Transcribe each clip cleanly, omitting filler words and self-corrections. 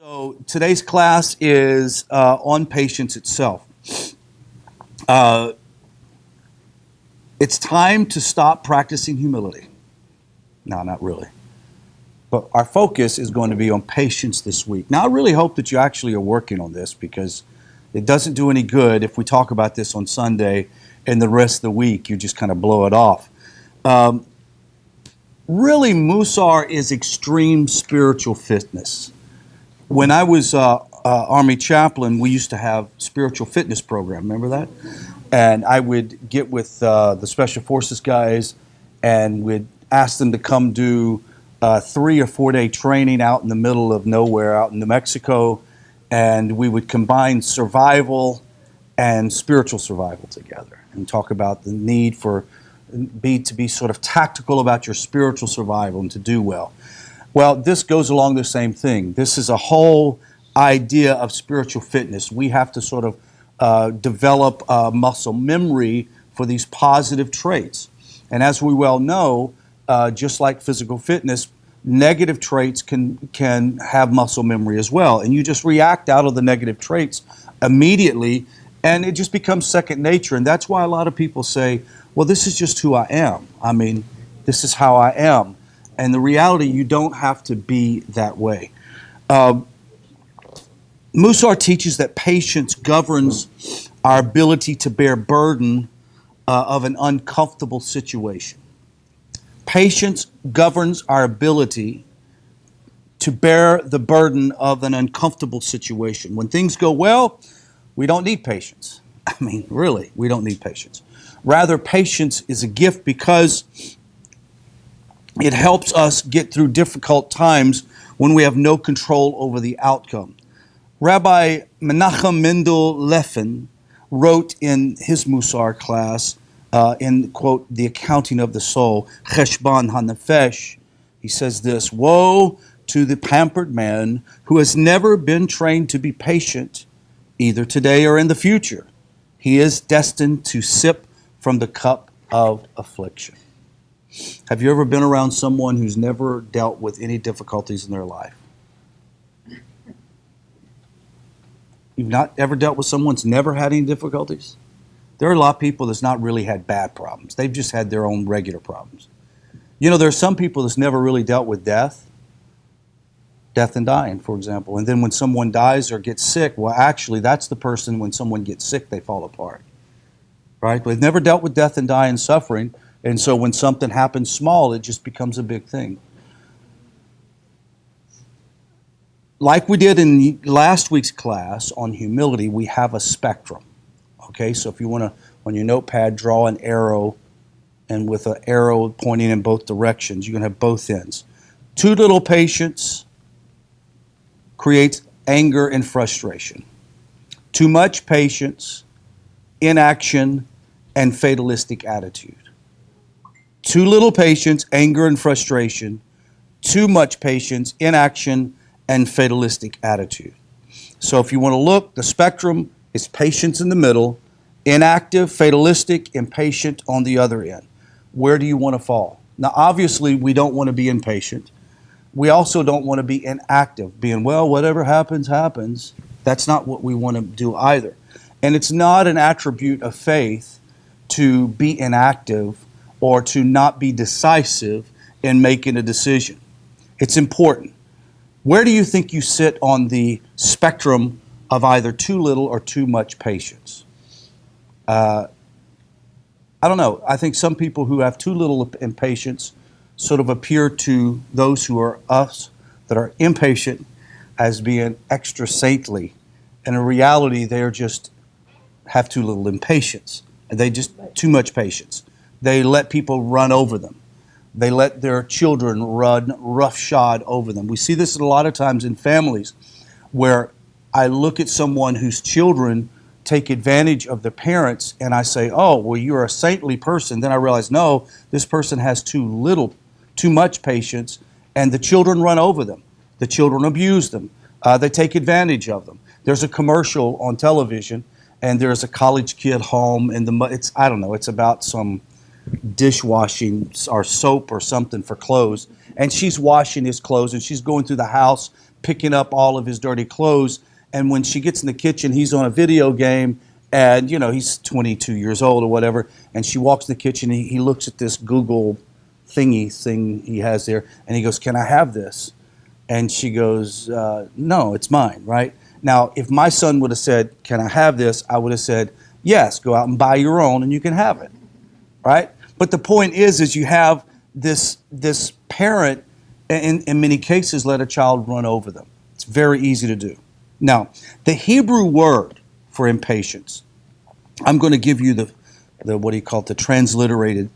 So today's class is on patience itself. Uh, it's time to stop practicing humility. No, not really. But our focus is going to be on patience this week. Now, I really hope that you actually are working on this because it doesn't do any good if we talk about this on Sunday and the rest of the week you just kind of blow it off. Really, Mussar is extreme spiritual fitness. When I was Army chaplain, we used to have spiritual fitness program. Remember that? And I would get with the Special Forces guys and would ask them to come do 3 or 4 day training out in the middle of nowhere, out in New Mexico. And we would combine survival and spiritual survival together and talk about the need to be sort of tactical about your spiritual survival and to do well. Well, this goes along the same thing. This is a whole idea of spiritual fitness. We have to sort of develop muscle memory for these positive traits. And as we well know, just like physical fitness, negative traits can have muscle memory as well. And you just react out of the negative traits immediately, and it just becomes second nature. And that's why a lot of people say, well, this is just who I am. I mean, this is how I am. And the reality, you don't have to be that way. Mussar teaches that patience governs our ability to bear burden of an uncomfortable situation. Patience governs our ability to bear the burden of an uncomfortable situation. When things go well, we don't need patience. I mean, really, we don't need patience. Rather, patience is a gift because it helps us get through difficult times when we have no control over the outcome. Rabbi Menachem Mendel Levin wrote in his Mussar class, in, quote, The Accounting of the Soul, Cheshban HaNefesh, he says this: woe to the pampered man who has never been trained to be patient, either today or in the future. He is destined to sip from the cup of affliction. Have you ever been around someone who's never dealt with any difficulties in their life? You've not ever dealt with someone who's never had any difficulties? There are a lot of people that's not really had bad problems. They've just had their own regular problems. You know, there are some people that's never really dealt with death and dying, for example. And then when someone dies or gets sick, well, actually, that's the person, when someone gets sick, they fall apart. Right? But they've never dealt with death and dying and suffering. And so when something happens small, it just becomes a big thing. Like we did in last week's class on humility, we have a spectrum. Okay, so if you want to, on your notepad, draw an arrow, and with an arrow pointing in both directions, you're going to have both ends. Too little patience creates anger and frustration. Too much patience, inaction, and fatalistic attitude. Too little patience, anger and frustration. Too much patience, inaction, and fatalistic attitude. So if you want to look, the spectrum is patience in the middle, inactive, fatalistic, impatient on the other end. Where do you want to fall? Now, obviously, we don't want to be impatient. We also don't want to be inactive, being, well, whatever happens, happens. That's not what we want to do either. And it's not an attribute of faith to be inactive or to not be decisive in making a decision. It's important. Where do you think you sit on the spectrum of either too little or too much patience? I don't know. I think some people who have too little impatience sort of appear to those who are us that are impatient as being extra saintly. And in reality, they're just have too little impatience. And they just too much patience. They let people run over them. They let their children run roughshod over them. We see this a lot of times in families where I look at someone whose children take advantage of their parents and I say, oh, well, you're a saintly person. Then I realize, no, this person has too much patience, and the children run over them. The children abuse them. They take advantage of them. There's a commercial on television, and there's a college kid home, and it's about some dishwashing or soap or something for clothes, and she's washing his clothes, and she's going through the house picking up all of his dirty clothes. And when she gets in the kitchen, he's on a video game, and he's 22 years old or whatever. And she walks in the kitchen, and he looks at this Google thing he has there, and he goes, "Can I have this?" And she goes, "No, it's mine." Right? Now, if my son would have said, "Can I have this?" I would have said, "Yes, go out and buy your own, and you can have it." Right? But the point is you have this parent, in many cases, let a child run over them. It's very easy to do. Now, the Hebrew word for impatience, I'm going to give you the what do you call it, the transliterated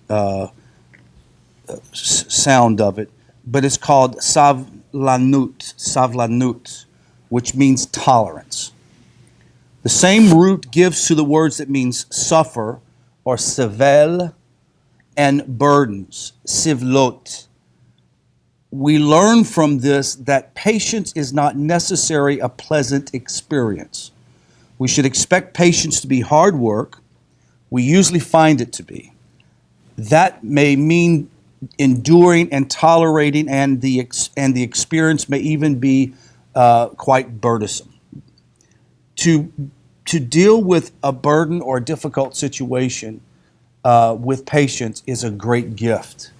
sound of it, but it's called savlanut, which means tolerance. The same root gives to the words that means suffer, or sevel, and burdens, sivlot. We learn from this that patience is not necessarily a pleasant experience. We should expect patience to be hard work. We usually find it to be. That may mean enduring and tolerating, and the experience may even be quite burdensome. To deal with a burden or a difficult situation with patience is a great gift.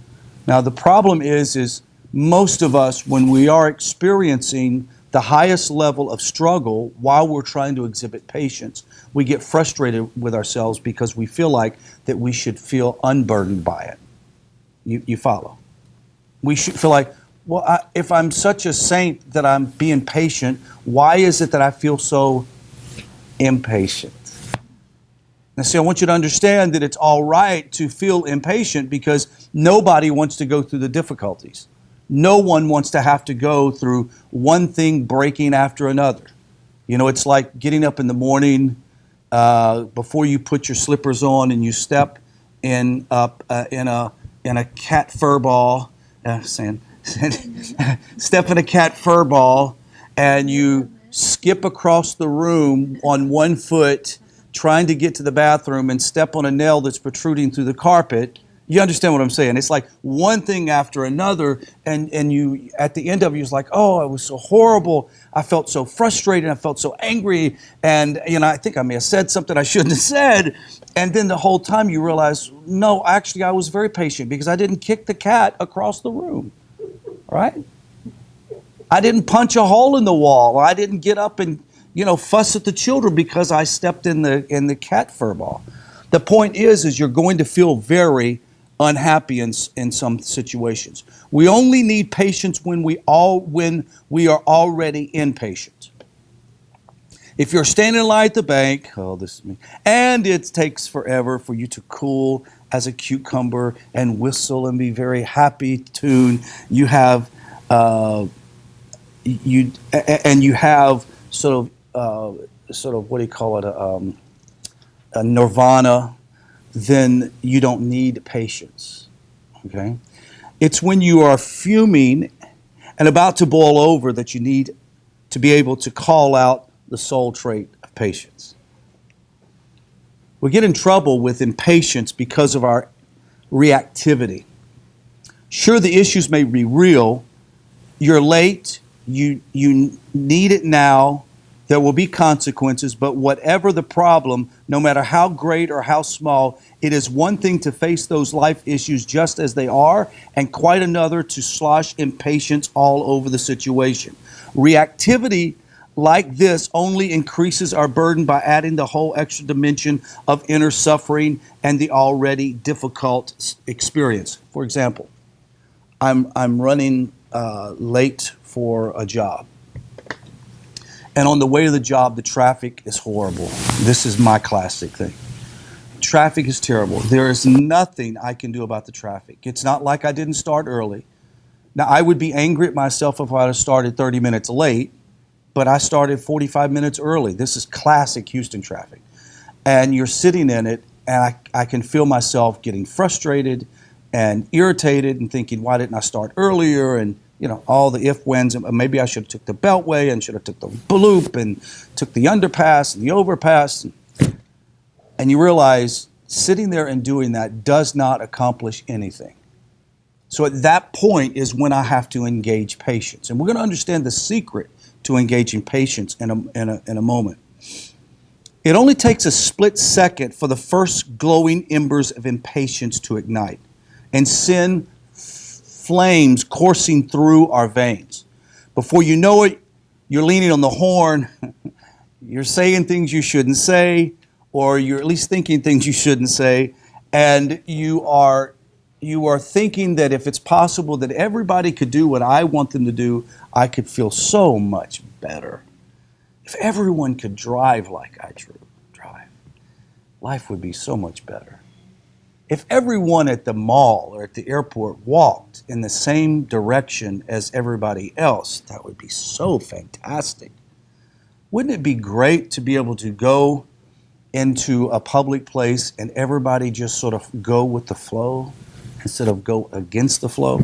Now, the problem is most of us, when we are experiencing the highest level of struggle while we're trying to exhibit patience, we get frustrated with ourselves because we feel like that we should feel unburdened by it. You follow? We should feel like, well, if I'm such a saint that I'm being patient, why is it that I feel so impatient? Now, see, I want you to understand that it's all right to feel impatient, because nobody wants to go through the difficulties. No one wants to have to go through one thing breaking after another. It's like getting up in the morning before you put your slippers on, and you step in a cat fur ball, step in a cat fur ball, and you skip across the room on one foot, trying to get to the bathroom, and step on a nail that's protruding through the carpet. You understand what I'm saying? It's like one thing after another, and you, at the end of it, you're like, oh, it was so horrible. I felt so frustrated. I felt so angry. And, I think I may have said something I shouldn't have said. And then the whole time you realize, no, actually, I was very patient because I didn't kick the cat across the room, right? I didn't punch a hole in the wall. I didn't get up and, fuss at the children because I stepped in the cat fur ball. The point is you're going to feel very unhappy in some situations. We only need patience when we are already impatient. If you're standing in line at the bank, this is me, and it takes forever for you to cool as a cucumber and whistle and be very happy tune, you have you have sort of what do you call it, a nirvana, then you don't need patience, okay? It's when you are fuming and about to boil over that you need to be able to call out the sole trait of patience. We get in trouble with impatience because of our reactivity. Sure, the issues may be real. You're late. You need it now. There will be consequences, but whatever the problem, no matter how great or how small, it is one thing to face those life issues just as they are, and quite another to slosh impatience all over the situation. Reactivity like this only increases our burden by adding the whole extra dimension of inner suffering and the already difficult experience. For example, I'm running late for a job. And on the way to the job, the traffic is horrible. This is my classic thing. Traffic is terrible. There is nothing I can do about the traffic. It's not like I didn't start early. Now, I would be angry at myself if I had started 30 minutes late, but I started 45 minutes early. This is classic Houston traffic. And you're sitting in it, and I can feel myself getting frustrated and irritated and thinking, why didn't I start earlier? And all the if, whens, and maybe I should have took the Beltway and should have took the loop and took the underpass and the overpass. And you realize sitting there and doing that does not accomplish anything. So at that point is when I have to engage patience. And we're going to understand the secret to engage in patience in a moment. It only takes a split second for the first glowing embers of impatience to ignite and send flames coursing through our veins. Before you know it, you're leaning on the horn, you're saying things you shouldn't say, or you're at least thinking things you shouldn't say, and you are thinking that if it's possible that everybody could do what I want them to do, I could feel so much better. If everyone could drive like I drive, life would be so much better. If everyone at the mall or at the airport walked in the same direction as everybody else, that would be so fantastic. Wouldn't it be great to be able to go into a public place and everybody just sort of go with the flow instead of go against the flow?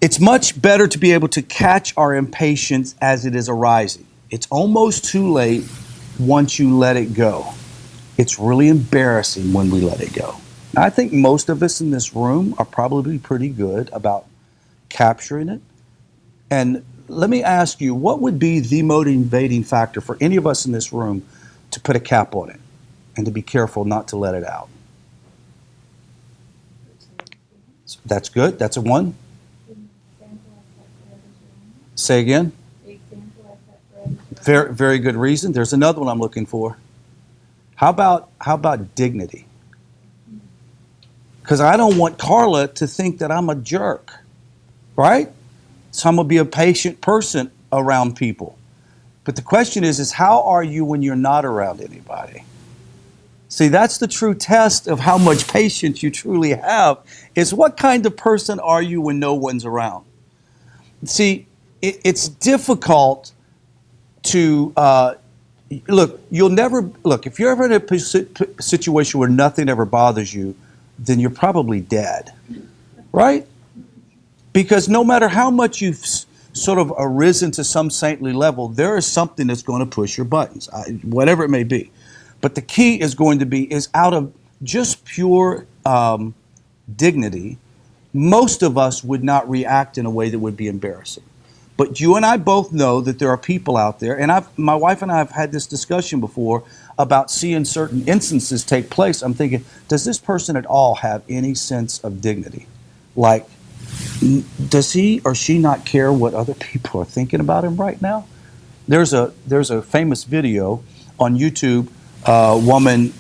It's much better to be able to catch our impatience as it is arising. It's almost too late once you let it go. It's really embarrassing when we let it go. Now, I think most of us in this room are probably pretty good about capturing it. And let me ask you, what would be the motivating factor for any of us in this room to put a cap on it and to be careful not to let it out? So that's good. That's a one. Say again. Very, very good reason. There's another one I'm looking for. How about dignity? Because I don't want Carla to think that I'm a jerk, right? So I'm going to be a patient person around people. But the question is how are you when you're not around anybody? See, that's the true test of how much patience you truly have, is what kind of person are you when no one's around? See, it's difficult to... Look, if you're ever in a situation where nothing ever bothers you, then you're probably dead, right? Because no matter how much you've sort of arisen to some saintly level, there is something that's going to push your buttons, whatever it may be. But the key is going to be, is out of just pure dignity, most of us would not react in a way that would be embarrassing. But you and I both know that there are people out there, and my wife and I have had this discussion before about seeing certain instances take place. I'm thinking, does this person at all have any sense of dignity? Like, does he or she not care what other people are thinking about him right now? There's a famous video on YouTube. A woman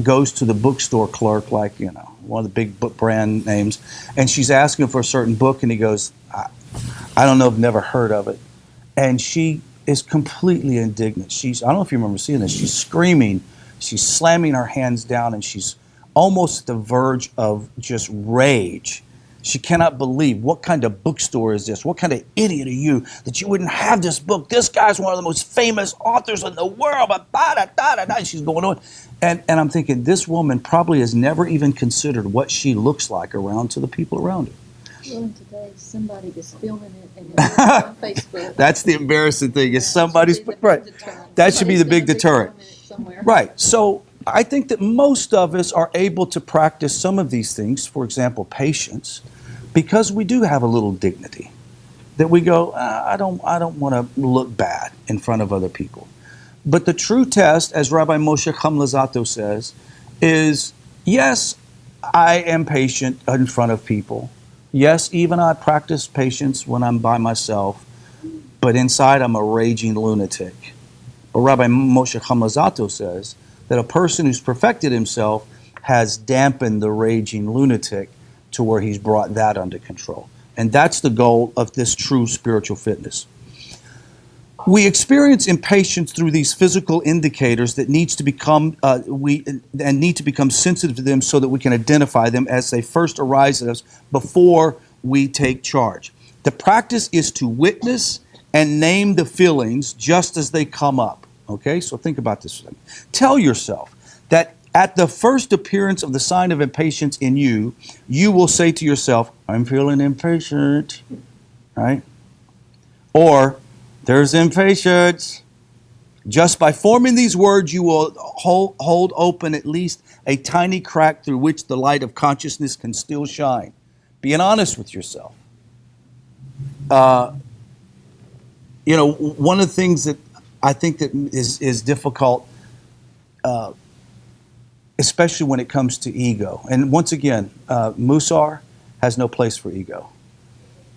goes to the bookstore clerk, like, one of the big book brand names, and she's asking for a certain book, and he goes, I don't know, I've never heard of it. And she is completely indignant. I don't know if you remember seeing this. She's screaming, she's slamming her hands down, and she's almost at the verge of just rage. She cannot believe, what kind of bookstore is this? What kind of idiot are you that you wouldn't have this book? This guy's one of the most famous authors in the world. And she's going on. And I'm thinking, this woman probably has never even considered what she looks like around to the people around her. Well, today somebody is filming it and it's on Facebook. That's the embarrassing thing. Is somebody's right. That should be the big deterrent. Right. So I think that most of us are able to practice some of these things. For example, patience, because we do have a little dignity. That we go, I don't want to look bad in front of other people. But the true test, as Rabbi Moshe Chamlazato says, is yes, I am patient in front of people. Yes, even I practice patience when I'm by myself, but inside I'm a raging lunatic. But Rabbi Moshe Chamlazato says that a person who's perfected himself has dampened the raging lunatic to where he's brought that under control. And that's the goal of this true spiritual fitness. We experience impatience through these physical indicators that need to become sensitive to them so that we can identify them as they first arise at us before we take charge. The practice is to witness and name the feelings just as they come up. Okay, so think about this. Tell yourself that at the first appearance of the sign of impatience in you, you will say to yourself, I'm feeling impatient, right? Or, there's impatience. Just by forming these words, you will hold open at least a tiny crack through which the light of consciousness can still shine. Being honest with yourself. You know, one of the things that I think that is difficult, especially when it comes to ego. And once again, Mussar has no place for ego.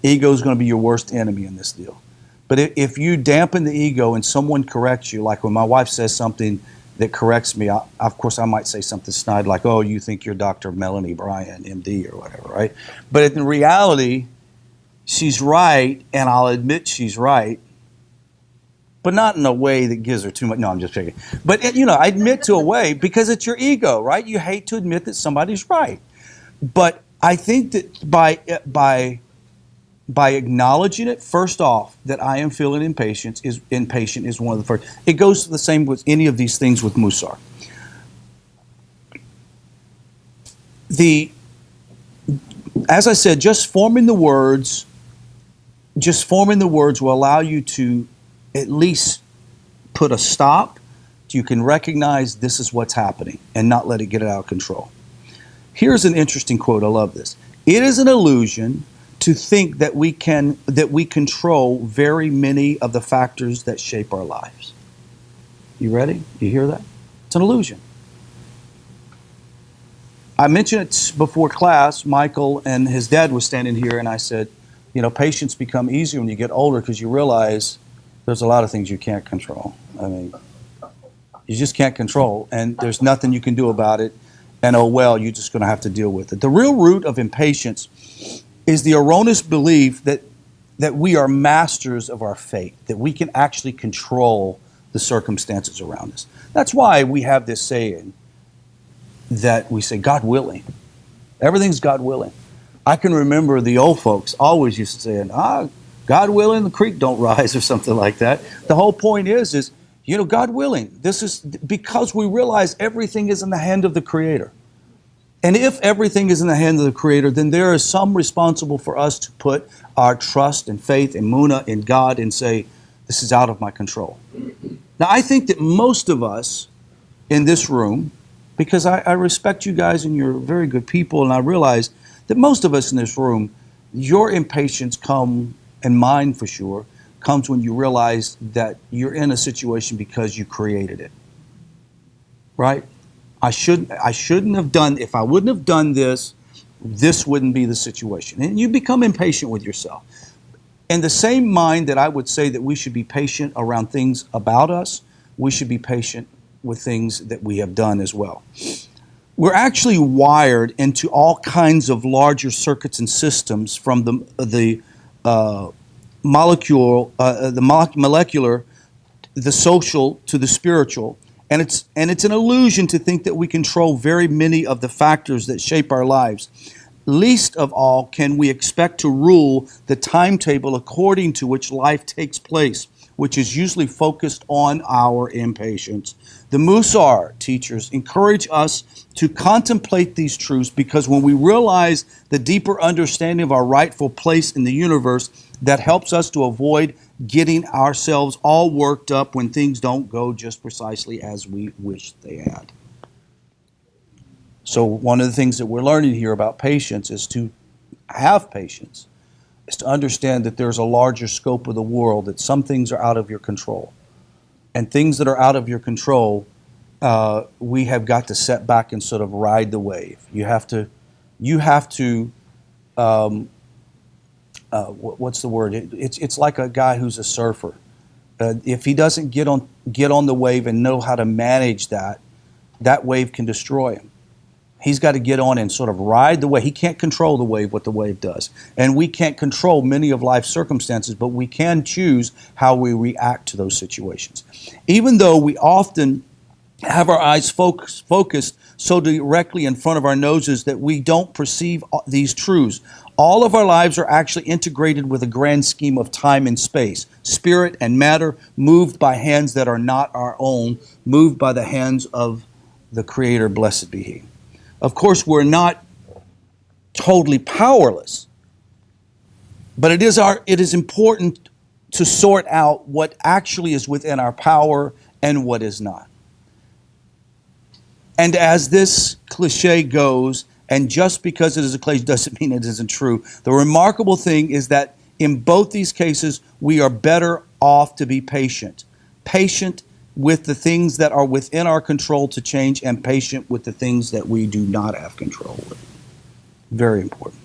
Ego is going to be your worst enemy in this deal. But if you dampen the ego and someone corrects you, like when my wife says something that corrects me, of course I might say something snide like, oh, you think you're Dr. Melanie Bryant, MD, or whatever, right? But in reality, she's right, and I'll admit she's right, but not in a way that gives her too much. No, I'm just kidding. But, I admit to a way because it's your ego, right? You hate to admit that somebody's right. But I think that by acknowledging it, first off, that I am feeling impatient is one of the first. It goes the same with any of these things with Mussar. As I said, just forming the words will allow you to at least put a stop. You can recognize this is what's happening and not let it get out of control. Here's an interesting quote. I love this. It is an illusion to think that we control very many of the factors that shape our lives. You ready? You hear that? It's an illusion. I mentioned it before class. Michael and his dad was standing here, and I said, patience become easier when you get older because you realize there's a lot of things you can't control. I mean, you just can't control, and there's nothing you can do about it. And oh well, you're just going to have to deal with it. The real root of impatience is the erroneous belief that we are masters of our fate, that we can actually control the circumstances around us. That's why we have this saying that we say, God willing. Everything's God willing. I can remember the old folks always used to say, God willing, the creek don't rise, or something like that. The whole point is, God willing. This is because we realize everything is in the hand of the Creator. And if everything is in the hand of the Creator, then there is some responsible for us to put our trust and faith and munah in God and say, this is out of my control. Now, I think that most of us in this room, because I respect you guys and you're very good people, and I realize that most of us in this room, your impatience and mine for sure, comes when you realize that you're in a situation because you created it. Right? I shouldn't have done, if I wouldn't have done this wouldn't be the situation. And you become impatient with yourself. In the same mind that I would say that we should be patient around things about us, we should be patient with things that we have done as well. We're actually wired into all kinds of larger circuits and systems, from the molecular, the social, to the spiritual. And it's an illusion to think that we control very many of the factors that shape our lives. Least of all can we expect to rule the timetable according to which life takes place, which is usually focused on our impatience. The Mussar teachers encourage us to contemplate these truths, because when we realize the deeper understanding of our rightful place in the universe, that helps us to avoid getting ourselves all worked up when things don't go just precisely as we wish they had. So one of the things that we're learning here about patience is to have patience, is to understand that there's a larger scope of the world, that some things are out of your control. And things that are out of your control, we have got to set back and sort of ride the wave. You have to what's the word? It's like a guy who's a surfer. If he doesn't get on the wave and know how to manage that wave can destroy him. He's got to get on and sort of ride the wave. He can't control the wave, what the wave does. And we can't control many of life's circumstances, but we can choose how we react to those situations. Even though we often have our eyes focused so directly in front of our noses that we don't perceive these truths, all of our lives are actually integrated with a grand scheme of time and space, spirit and matter, moved by hands that are not our own, moved by the hands of the Creator, blessed be He. Of course, we're not totally powerless, but it is important to sort out what actually is within our power and what is not. And as this cliche goes, and just because it is a cliche doesn't mean it isn't true, the remarkable thing is that in both these cases, we are better off to be patient. Patient with the things that are within our control to change, and patient with the things that we do not have control with. Very important.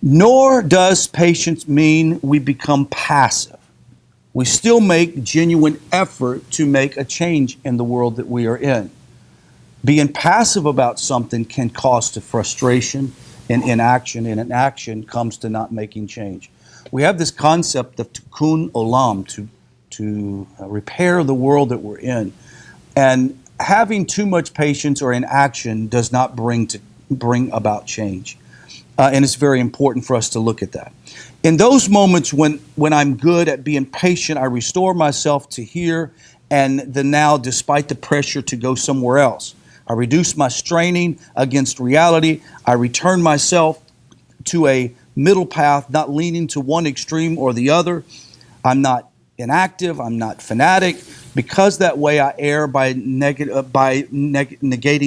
Nor does patience mean we become passive. We still make genuine effort to make a change in the world that we are in. Being passive about something can cause to frustration and inaction, and inaction comes to not making change. We have this concept of tikkun olam, to repair the world that we're in. And having too much patience or inaction does not bring about change. And it's very important for us to look at that. In those moments when I'm good at being patient, I restore myself to here and the now despite the pressure to go somewhere else. I reduce my straining against reality. I return myself to a middle path, not leaning to one extreme or the other. I'm not inactive. I'm not fanatic. Because that way I err by negating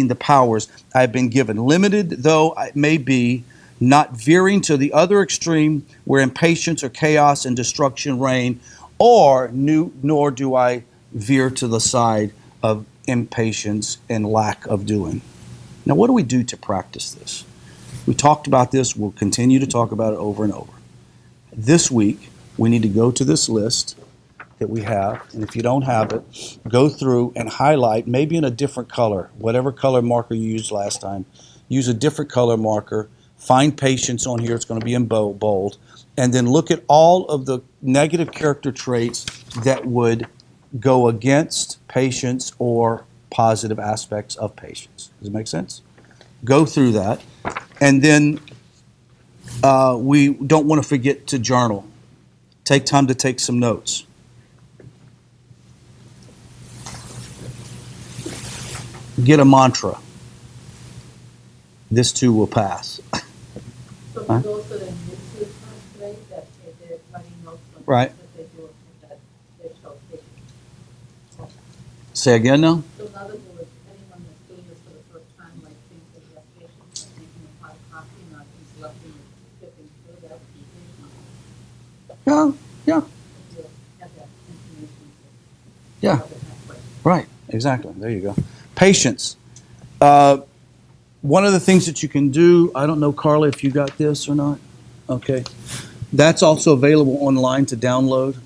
the powers I've been given. Limited though it may be, not veering to the other extreme where impatience or chaos and destruction reign, nor do I veer to the side of impatience and lack of doing. Now, what do we do to practice this? We talked about this. We'll continue to talk about it over and over. This week, we need to go to this list that we have, and if you don't have it, go through and highlight, maybe in a different color, whatever color marker you used last time. Use a different color marker. Find patience on here. It's going to be in bold. And then look at all of the negative character traits that would go against patience or positive aspects of patience. Does it make sense? Go through that. And then we don't want to forget to journal. Take time to take some notes. Get a mantra. This too will pass. So for those that are new to the class today, that if they're writing notes on Right. that they do it, that they show patience. Say again now? So in other words, anyone that's doing this for the first time, like think that they have patience, like making a pot of coffee, not interrupting and skipping through that, would be patient. Yeah. If you have that information. Yeah. Other halfway. Right. Exactly. There you go. Patience. One of the things that you can do, I don't know, Carla, if you got this or not. Okay. That's also available online to download.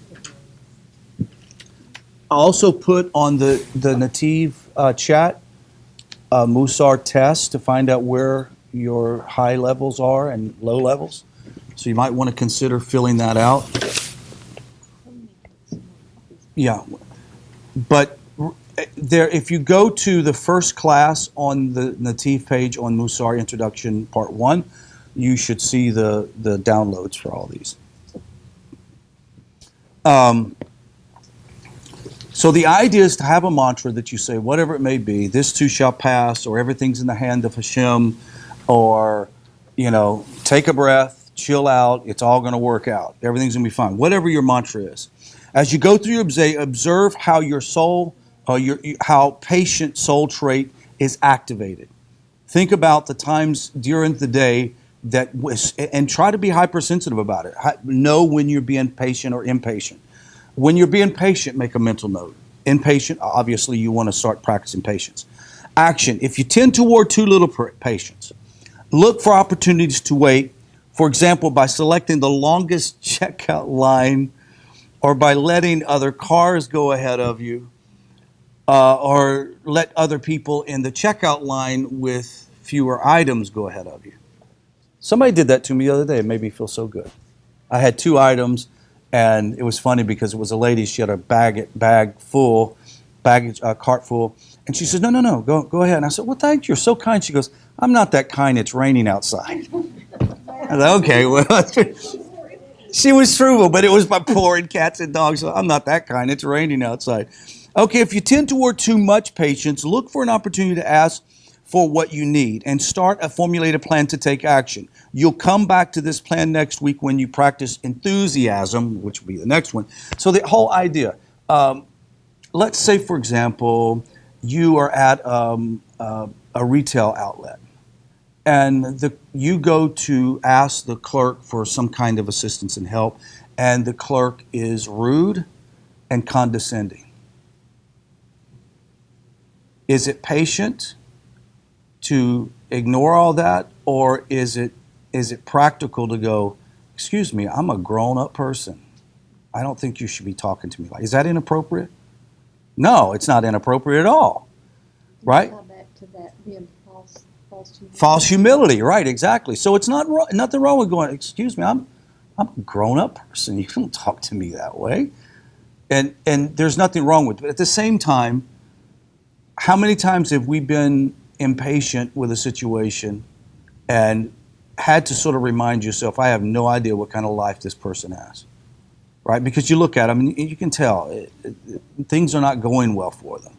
I also put on the NETIV chat a Mussar test to find out where your high levels are and low levels. So you might want to consider filling that out. Yeah. But there, if you go to the first class on the NETIV page on Mussar Introduction Part 1, you should see the downloads for all these. So the idea is to have a mantra that you say, whatever it may be, this too shall pass, or everything's in the hand of Hashem, or, take a breath, chill out, it's all going to work out. Everything's going to be fine. Whatever your mantra is. As you go through, observe how your soul, how patient soul trait is activated. Think about the times during the day and try to be hypersensitive about it. Know when you're being patient or impatient. When you're being patient, make a mental note. Impatient, obviously you want to start practicing patience. Action, if you tend toward too little patience, look for opportunities to wait. For example, by selecting the longest checkout line, or by letting other cars go ahead of you, or let other people in the checkout line with fewer items go ahead of you. Somebody did that to me the other day. It made me feel so good. I had 2 items, and it was funny because it was a lady. She had a cart full, and she says, "No, go ahead." And I said, "Well, thank you. You're so kind." She goes, "I'm not that kind. It's raining outside." I said, "Okay, well." She was frugal, but it was by pouring cats and dogs. So I'm not that kind. It's raining outside. Okay, if you tend toward too much patience, look for an opportunity to ask for what you need and start a formulated plan to take action. You'll come back to this plan next week when you practice enthusiasm, which will be the next one. So the whole idea, let's say, for example, you are at a retail outlet and you go to ask the clerk for some kind of assistance and help, and the clerk is rude and condescending. Is it patient to ignore all that, or is it practical to go, excuse me, I'm a grown-up person. I don't think you should be talking to me like. Is that inappropriate? No, it's not inappropriate at all. Right? Tie back to that being false humility. False humility, right? Exactly. So it's not nothing wrong with going, excuse me, I'm a grown-up person. You don't talk to me that way. And there's nothing wrong with it. But at the same time, how many times have we been impatient with a situation and had to sort of remind yourself, I have no idea what kind of life this person has, right? Because you look at them and you can tell things are not going well for them.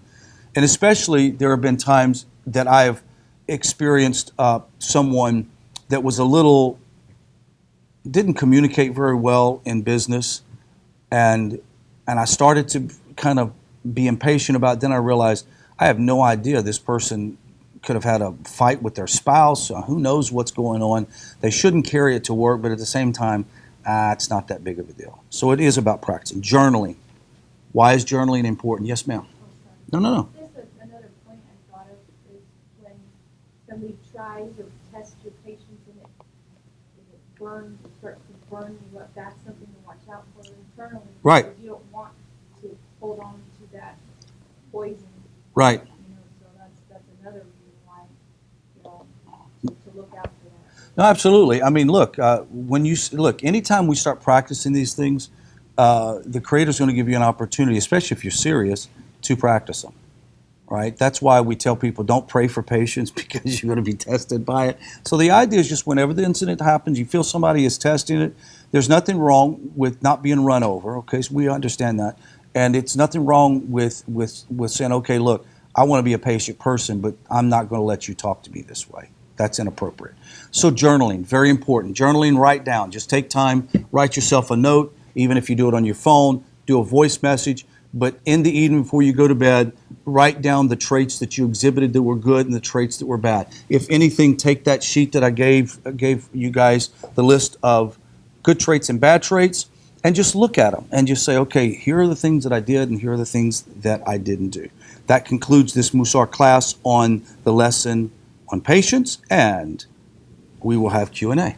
And especially there have been times that I've experienced someone that was didn't communicate very well in business, and I started to kind of be impatient about it. Then I realized I have no idea. This person could have had a fight with their spouse. Who knows what's going on? They shouldn't carry it to work, but at the same time, it's not that big of a deal. So it is about practicing. Journaling. Why is journaling important? Yes, ma'am. No. Just another point I thought of is when somebody tries or tests your patience and it burns, it starts to burn you up, that's something to watch out for internally. Right. Because you don't want to hold on to that poison. Right. So that's another reason why, to look out for that. No, absolutely. I mean, look, anytime we start practicing these things, the Creator's going to give you an opportunity, especially if you're serious, to practice them. Right? That's why we tell people don't pray for patience, because you're going to be tested by it. So the idea is just whenever the incident happens, you feel somebody is testing it. There's nothing wrong with not being run over. Okay, so we understand that, and it's nothing wrong with saying, okay, look, I want to be a patient person, but I'm not going to let you talk to me this way. That's inappropriate. So journaling, very important. Journaling, write down. Just take time, write yourself a note, even if you do it on your phone, do a voice message. But in the evening before you go to bed, write down the traits that you exhibited that were good and the traits that were bad. If anything, take that sheet that I gave you guys, the list of good traits and bad traits, and just look at them and just say, okay, here are the things that I did and here are the things that I didn't do. That concludes this Mussar class on the lesson on patience, and we will have Q&A.